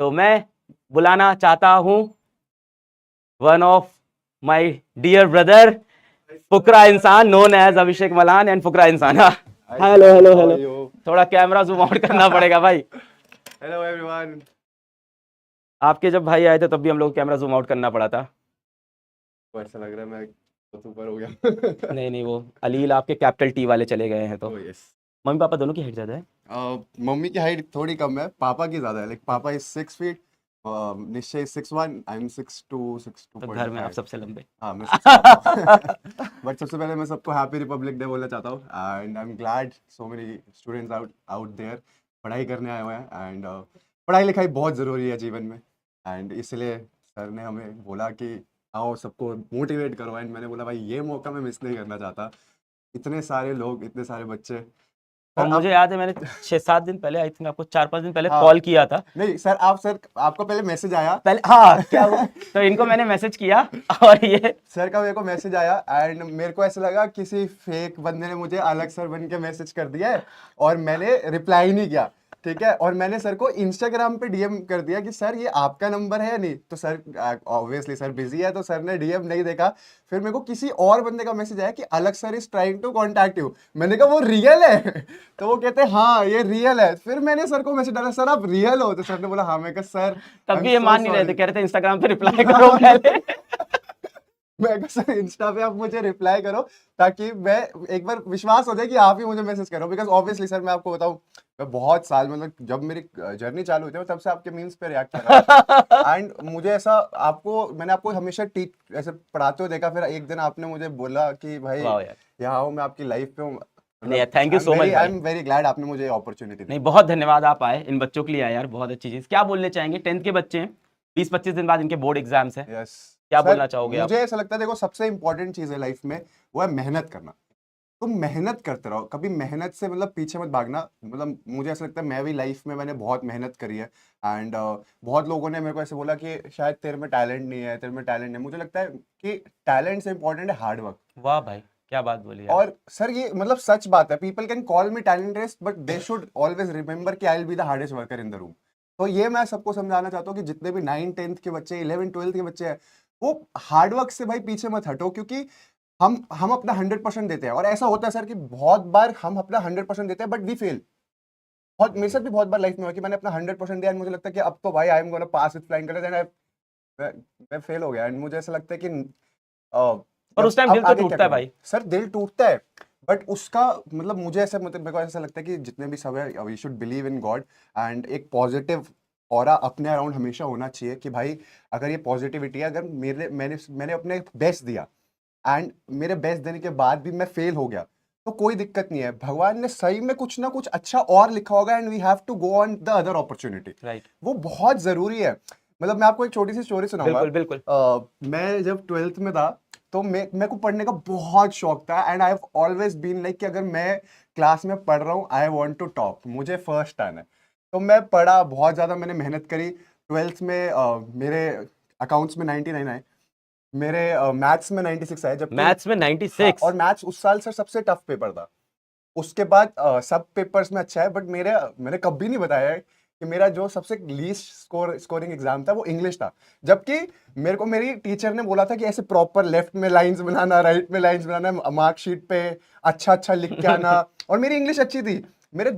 तो मैं बुलाना चाहता हूँ one of my dear brother Fukra Insaan known as Abhishek Malan and Fukra Insaan. Hello hello hello, थोड़ा कैमरा जूम आउट करना पड़ेगा भाई। Hello everyone. आपके जब भाई आए थे तब भी हम लोग को कैमरा जूम आउट करना पड़ा था। तो ऐसा लग रहा है मैं बहुत ऊपर हो गया। नहीं नहीं, वो अलील आपके कैपिटल टी वाले चले गए हैं तो ओह यस। मम्मी पापा दोनों की हाइट ज्यादा है। मम्मी की हाइट थोड़ी कम है, पापा की ज्यादा है। लाइक पापा इज 6 फीट, निश्चय इज 6'1", आई एम 6'2", तो घर में आप 6'2.5। सबसे लंबे। हाँ मैं सबसे लंबा। बट सबसे पहले मैं सबको हैप्पी रिपब्लिक डे बोलना चाहता हूँ and I am glad so many students out there पढ़ाई करने आए हुए हैं एंड पढ़ाई लिखाई बहुत ज़रूरी है जीवन में एंड इसलिए सर ने हमें बोला कि आओ सबको मोटिवेट करो एंड मैंने बोला भाई ये मौका मैं मिस नहीं करना चाहता। इतने सारे लोग, इतने सारे बच्चे। और सर मुझे आप याद है मैंने 6-7 दिन पहले, आई थिंक आपको 4-5 दिन पहले हाँ कॉल किया था। नहीं सर, सर आपको पहले मैसेज आया। पहले हाँ, क्या हुआ? तो इनको मैंने मैसेज किया और ये सर का मेरे को मैसेज आया एंड मेरे को ऐसा लगा किसी फेक बंदे ने मुझे अलग सर बन के मैसेज कर दिया है और मैंने रिप्लाई नहीं किया। ठीक है, और मैंने सर को इंस्टाग्राम पे डीएम कर दिया कि सर ये आपका नंबर है या नहीं। तो सर ऑब्वियसली सर बिजी है तो सर ने डीएम नहीं देखा। फिर मेरे को किसी और बंदे का मैसेज आया कि अलग sir is trying to contact you. मैंने कहा वो रियल है? तो वो कहते हैं हाँ ये रियल है। फिर मैंने सर को मैसेज डाला, सर आप रियल हो? तो सर ने बोला हाँ। मैं कहा सर तब आई एम भी ये सो मान नहीं रहे थे, सॉरी। कह रहे थे इंस्टाग्राम पे रिप्लाई करो पहले। मैं कहा सर इंस्टा पे आप मुझे रिप्लाई करो ताकि मैं एक बार विश्वास हो जाए कि आप ही मुझे मैसेज करो। बिकॉज ऑब्वियसली सर मैं आपको बताऊं, मैं बहुत साल मतलब जब मेरी जर्नी चालू हुई थी तब से आपके मीम्स पे रिएक्ट कर रहा था एंड मुझे ऐसा आपको मैंने आपको हमेशा टीच ऐसे पढ़ाते हुए देखा। फिर एक दिन आपने मुझे बोला कि भाई वाह यार, यहाँ आओ, मैं आपकी लाइफ पे हूँ। नहीं मतलब thank you so much I भाई। एम वेरी ग्लैड आपने मुझे अपॉर्चुनिटी दी। नहीं बहुत धन्यवाद, आप आए इन बच्चों के लिए आए यार, बहुत अच्छी चीज। क्या बोलने चाहेंगे? 10th के बच्चे हैं, 20-25 दिन बाद इनके बोर्ड एग्जाम्स हैं, यस क्या सर, बोलना चाहोगे आप? मुझे ऐसा लगता है देखो सबसे इंपॉर्टेंट चीज है लाइफ में वो है मेहनत करना। तुम मेहनत करते रहो, कभी मेहनत से मतलब पीछे मत भागना। मतलब मुझे ऐसा लगता है मैं भी लाइफ में मैंने बहुत मेहनत करी है एंड बहुत लोगों ने मेरे को ऐसे बोला कि शायद तेरे में टैलेंट नहीं है, तेरे में टैलेंट नहीं है। मुझे लगता है कि टैलेंट से इंपॉर्टेंट है हार्ड वर्क। वाह भाई, क्या बात बोली यार। और सर ये मतलब सच बात है, people can call me talented but they should always remember कि I will be the hardest worker in the room. तो ये मैं सबको समझाना चाहता हूँ कि जितने भी 9th 10th के बच्चे, 11th 12th के बच्चे हैं, वो हार्ड वर्क से भाई पीछे मत हटो। क्योंकि हम अपना 100% देते हैं और ऐसा होता है सर कि बहुत बार हम अपना 100% देते हैं बट वी फेल। बहुत मेरे साथ भी बहुत बार लाइफ में हुआ कि मैंने अपना 100% दिया एंड मुझे लगता है कि अब तो भाई I am gonna pass with flying colours and मैं मैं फेल हो गया एंड मुझे ऐसा लगता है कि और उस टाइम अब दिल तो आगे क्या टूटता है करूं। भाई। सर दिल टूटता है बट उसका मतलब मुझे ऐसा मतलब मेरे को ऐसा लगता है कि जितने भी सब है we should believe in God and एक पॉजिटिव ऑरा अपने अराउंड हमेशा होना चाहिए कि भाई अगर ये पॉजिटिविटी है, अगर मैंने अपने बेस्ट दिया एंड मेरे बेस्ट देने के बाद भी मैं फेल हो गया तो कोई दिक्कत नहीं है। भगवान ने सही में कुछ ना कुछ अच्छा और लिखा होगा and we have to go on the other opportunity. Right, वो बहुत जरूरी है। मतलब मैं आपको एक छोटी सी स्टोरी सुनाऊंगा। बिल्कुल बिल्कुल। मैं जब 12th में था तो मेरे को पढ़ने का बहुत शौक था and I have always been like कि अगर मैं क्लास में पढ़ रहा हूँ आई वांट टू टॉप, मुझे फर्स्ट आना है। तो मैं पढ़ा बहुत ज़्यादा, मैंने मेहनत करी। 12th में मेरे अकाउंट्स में 99 आए, मेरे मैथ्स में 96 आए। जबकि मैथ्स में हाँ, 96? और मैथ्स उस साल सर सबसे टफ पेपर था। उसके बाद सब पेपर्स में अच्छा है बट मैंने कभी नहीं बताया है कि मेरा जो सबसे लीस्ट स्कोरिंग एग्जाम था वो इंग्लिश था। जबकि मेरे को मेरी टीचर ने बोला था कि ऐसे प्रॉपर लेफ्ट में लाइंस बनाना, राइट में लाइंस बनाना, मार्कशीट पे अच्छा अच्छा लिख के आना। और मेरी इंग्लिश अच्छी थी। मेरे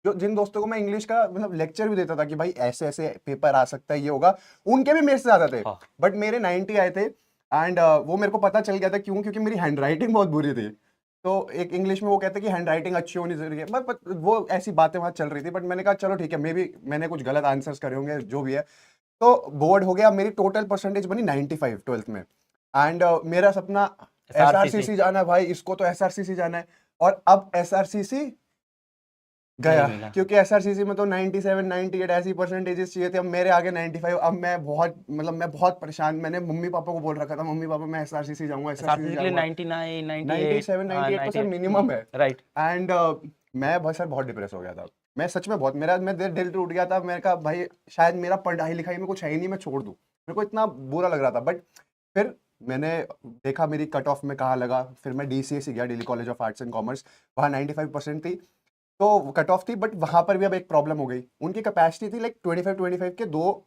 जो जिन दोस्तों को मैं इंग्लिश का मतलब लेक्चर भी देता था कि भाई ऐसे ऐसे पेपर आ सकता है, ये होगा, उनके भी मेरे से ज्यादा थे। हाँ, बट मेरे 90 आए थे एंड वो मेरे को पता चल गया था क्यों, क्योंकि मेरी हैंड राइटिंग बहुत बुरी थी। तो एक इंग्लिश में वो कहते हैं कि हैंड राइटिंग अच्छी होनी जरूरी है, बट वो ऐसी बातें वहां चल रही थी। बट मैंने कहा चलो ठीक है, मे बी मैंने कुछ गलत आंसर्स करे होंगे, जो भी है। तो बोर्ड हो गया, मेरी टोटल परसेंटेज बनी 95 12th में एंड मेरा सपना SRCC एसआरसीसी जाना है भाई, इसको तो एसआरसीसी जाना है। और अब एसआरसीसी नहीं गया मिला। क्योंकि एसआरसीसी में तो 97 98 ऐसी परसेंटेजेस चाहिए थे। अब मेरे आगे 95। अब मैं बहुत परेशान। मैंने मम्मी पापा को बोल रखा था, मम्मी पापा मैं एसआरसीसी जाऊंगा, एसआरसीसी SRCC के लिए जाऊंगा। 99 98, 97 हाँ 98 तो सर 98। मिनिमम है। राइट। एंड मैं बहुत सर बहुत डिप्रेस हो गया था। मैं सच में बहुत, मेरा मैं दिल टूट गया था। मैंने कहा भाई शायद मेरा पढ़ाई लिखाई में कुछ है ही नहीं, मैं छोड़ दूं। मेरे को इतना बुरा लग रहा था। बट फिर मैंने देखा मेरी कट ऑफ में कहाँ लगा। फिर मैं डीसीएसी गया, Delhi college of arts and commerce. वहाँ 95% थी। तो कट ऑफ थी, बट वहां पर भी अब एक प्रॉब्लम हो गई। उनकी कैपेसिटी थी लाइक 25 के 2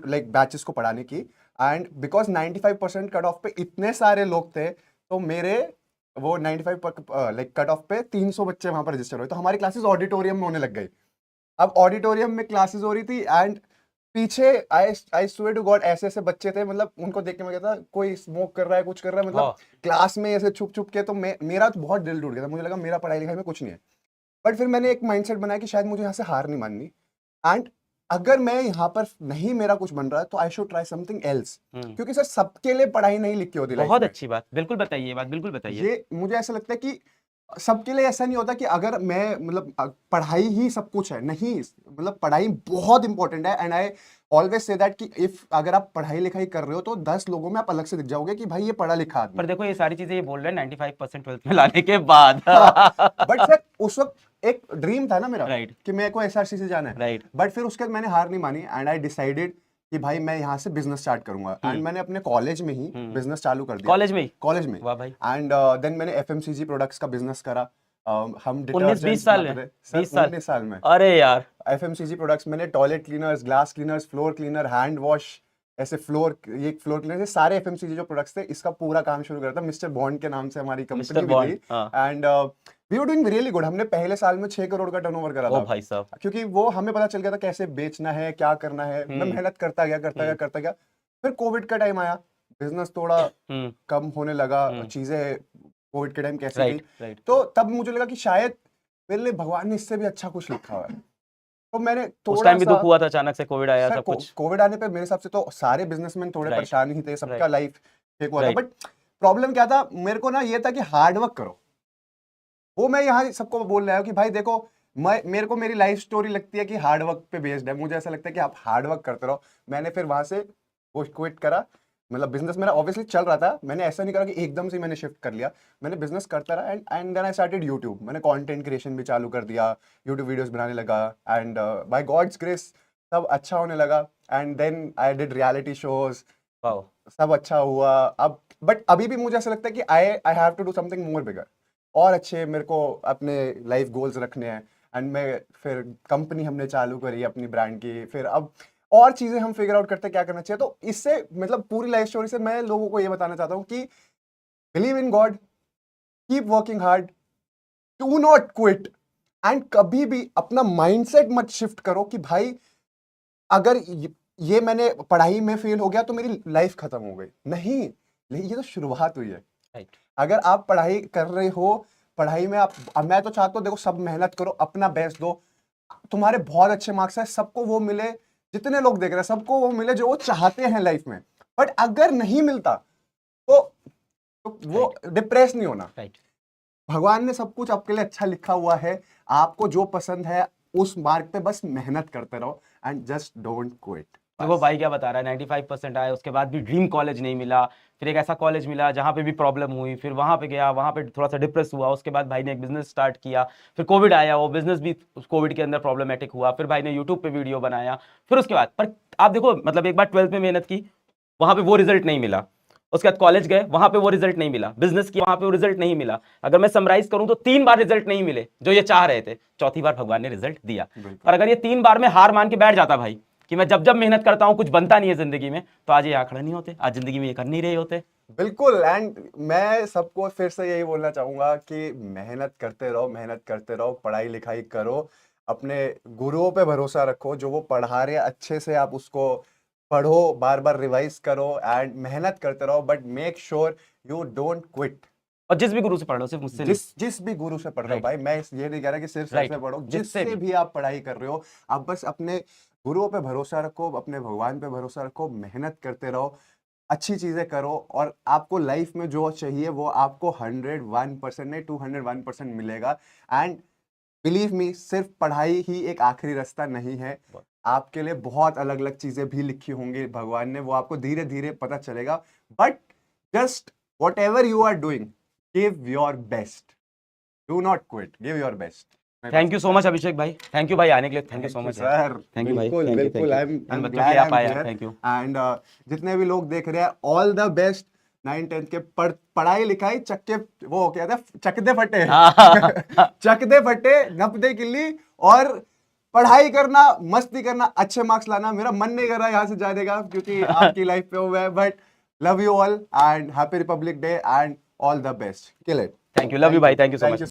लाइक बैचेस को पढ़ाने की, एंड बिकॉज 95% कट ऑफ पे इतने सारे लोग थे, तो मेरे वो 95 लाइक कट ऑफ पे 300 बच्चे वहां पर रजिस्टर हुए। तो हमारी क्लासेस ऑडिटोरियम में होने लग गई। अब ऑडिटोरियम में क्लासेस हो रही थी, एंड पीछे आई स्वेयर टू गॉड ऐसे ऐसे बच्चे थे, मतलब उनको देख के मैं कहता कोई स्मोक कर रहा है, कुछ कर रहा है, मतलब क्लास में ऐसे छुप छुप के। तो मेरा तो बहुत दिल टूट गया था, मुझे लगा मेरा पढ़ाई लिखाई में कुछ नहीं है। बट फिर मैंने एक माइंडसेट बनाया कि शायद मुझे यहाँ से हार नहीं माननी, एंड अगर मैं यहाँ पर नहीं मेरा कुछ बन रहा है तो I should try something else, क्योंकि सर सबके लिए पढ़ाई नहीं लिखी होती लाइफ बहुत में। अच्छी बात, बिल्कुल बताइए, बात बिल्कुल बताइए। ये मुझे ऐसा लगता है कि सबके लिए ऐसा नहीं होता कि अगर मैं मतलब पढ़ाई ही सब कुछ है, नहीं, मतलब पढ़ाई बहुत इंपॉर्टेंट है, and I always say that कि इफ अगर आप पढ़ाई लिखाई कर रहे हो तो 10 लोगों में आप अलग से दिख जाओगे कि भाई ये पढ़ा लिखा आदमी। पर देखो ये सारी चीजें ये बोल रहे हैं 95% 12th में लाने के बाद। बट सर उस वक्त एक ड्रीम था ना मेरा, Right. कि मेरे को एसआरसी से जाना है। Right. बट फिर उसके बाद मैंने हार नहीं मानी, एंड आई डिसाइडेड कि भाई मैं यहाँ से बिजनेस स्टार्ट करूंगा, एंड मैंने अपने कॉलेज में ही बिजनेस चालू कर दिया। कॉलेज में ही? कॉलेज में। वाह भाई। एंड देन मैंने एफएमसीजी प्रोडक्ट्स का बिजनेस करा। हम 19-20 साल में? 20 साल? 19 साल में। अरे यार, एफएमसीजी प्रोडक्ट्स मैंने toilet cleaners, glass cleaners, floor cleaner, hand wash, ऐसे ये फ्लोर क्लीनर, ये सारे एफएमसीजी जो प्रोडक्ट्स थे, इसका पूरा काम शुरू करा था। मिस्टर बॉन्ड के नाम से हमारी कंपनी भी थी, and we were doing really good. हमने पहले साल में 6 करोड़ का टर्नओवर करा था। ओ भाई साहब, क्योंकि वो हमें पता चल गया था कैसे बेचना है, क्या करना है। मैं मेहनत करता गया। फिर कोविड का टाइम आया, बिजनेस थोड़ा कम होने लगा, चीजें कोविड के टाइम कैसे गई, तो तब मुझे लगा कि शायद मेरे लिए भगवान ने इससे भी अच्छा कुछ लिखा हुआ है। तो मैंने उस टाइम भी दुख हुआ था, अचानक से कोविड आया, सब कुछ। कोविड आने पे मेरे हिसाब से तो सारे बिजनेसमैन थोड़े परेशान ही थे, सबका लाइफ ठीक हुआ था। Right. बट प्रॉब्लम क्या था मेरे को ना, ये था कि हार्ड वर्क करो। वो मैं यहाँ सबको बोल रहा हूँ कि भाई देखो, मेरे को मेरी लाइफ स्टोरी लगती है कि हार्ड वर्क पे बेस्ड है। मुझे ऐसा लगता है कि आप हार्ड वर्क करते रहो। मैंने फिर वहां से वो क्विट करा। मतलब बिजनेस मेरा ऑब्वियसली चल रहा था, मैंने ऐसा नहीं करा कि एकदम से मैंने शिफ्ट कर लिया। मैंने बिजनेस करता रहा, and then I started YouTube. मैंने कंटेंट क्रिएशन भी चालू कर दिया, यूट्यूब वीडियोस बनाने लगा, एंड बाय गॉड्स ग्रेस सब अच्छा होने लगा। And then I did reality shows, सब अच्छा हुआ। अब बट अभी भी मुझे ऐसा लगता है कि I have to do something more bigger, और अच्छे मेरे को अपने लाइफ गोल्स रखने हैं। एंड मैं फिर कंपनी हमने चालू करी अपनी ब्रांड की, फिर अब और चीजें हम फिगर आउट करते हैं क्या करना चाहिए। तो इससे मतलब पूरी लाइफ स्टोरी से मैं लोगों को ये बताना चाहता हूँ कि believe in God, keep working hard, do not quit, and कभी भी अपना माइंडसेट मत शिफ्ट करो कि भाई अगर ये मैंने पढ़ाई में फेल हो गया तो मेरी लाइफ खत्म हो गई। नहीं, ये तो शुरुआत हुई है। अगर आप पढ़ाई कर रहे हो, पढ़ाई में मैं तो चाहता हूँ देखो सब मेहनत करो, अपना बेस्ट दो। तुम्हारे बहुत अच्छे मार्क्स है, सबको वो मिले, जितने लोग देख रहे हैं सबको वो मिले जो वो चाहते हैं लाइफ में। बट अगर नहीं मिलता तो वो डिप्रेस नहीं होना। भगवान ने सब कुछ आपके लिए अच्छा लिखा हुआ है। आपको जो पसंद है उस मार्ग पे बस मेहनत करते रहो, एंड जस्ट डोंट क्विट। वो भाई क्या बता रहा है, 95% आए, उसके बाद भी ड्रीम कॉलेज नहीं मिला। फिर एक ऐसा कॉलेज मिला जहाँ पे भी प्रॉब्लम हुई, फिर वहाँ पे गया, वहाँ पे थोड़ा सा डिप्रेस हुआ। उसके बाद भाई ने एक बिजनेस स्टार्ट किया, फिर कोविड आया, वो बिजनेस भी कोविड के अंदर प्रॉब्लमेटिक हुआ। फिर भाई ने यूट्यूब पे वीडियो बनाया। फिर उसके बाद पर आप देखो, मतलब एक बार 12th में मेहनत की, वहाँ पे वो रिजल्ट नहीं मिला। उसके बाद कॉलेज गए, वहां पे वो रिजल्ट नहीं मिला। बिजनेस की, वहां पे वो रिजल्ट नहीं मिला। अगर मैं समराइज करूं तो 3 बार रिजल्ट नहीं मिले जो ये चाह रहे थे। चौथी बार भगवान ने रिजल्ट दिया। और अगर ये 3 बार में हार मान के बैठ जाता भाई कि मैं जब जब मेहनत करता हूं कुछ बनता नहीं है जिंदगी में, तो आज ये यहाँ खड़े नहीं होते, आज जिंदगी में ये कर नहीं रहे होते। बिल्कुल। एंड मैं सबको फिर से यही बोलना चाहूंगा कि मेहनत करते रहो, पढ़ाई लिखाई करो, अपने गुरुओं पे भरोसा रखो, जो वो पढ़ा रहे अच्छे से आप उसको पढ़ो, बार बार रिवाइज करो, एंड मेहनत करते रहो। But make sure you don't quit. और जिस भी गुरु से पढ़ रहे हो, सिर्फ मुझसे जिस भी गुरु से पढ़ रहे हो भाई, मैं ये नहीं कह रहा कि सिर्फ सर से पढ़ो, जिससे भी आप पढ़ाई कर रहे हो, आप बस अपने गुरुओं पे भरोसा रखो, अपने भगवान पे भरोसा रखो, मेहनत करते रहो, अच्छी चीजें करो, और आपको लाइफ में जो चाहिए वो आपको 101% नहीं 201% मिलेगा। एंड बिलीव मी, सिर्फ पढ़ाई ही एक आखिरी रास्ता नहीं है। आपके लिए बहुत अलग अलग चीजें भी लिखी होंगी भगवान ने, वो आपको धीरे धीरे पता चलेगा। But just whatever you are doing, give your best, do not quit, give your best. Thank you so much Abhishek भाई, थैंक यू भाई आने के लिए, thank you so much sir. Thank you भाई, बिल्कुल, आई एम आप आए, thank you. And जितने भी लोग देख रहे हैं, ऑल द बेस्ट। 9 10th के पढ़ाई लिखाई चक्के वो क्या था चकदे फटे हाँ। चकदे फटे नपदे किल्ली और पढ़ाई करना मस्ती करना अच्छे मार्क्स लाना। मेरा मन नहीं कर रहा यहाँ से जाने का क्योंकि आपकी लाइफ पे हुआ है, but love you all and happy republic day and all the best. Kill it. Thank you, love you भाई, thank you so Thank much. you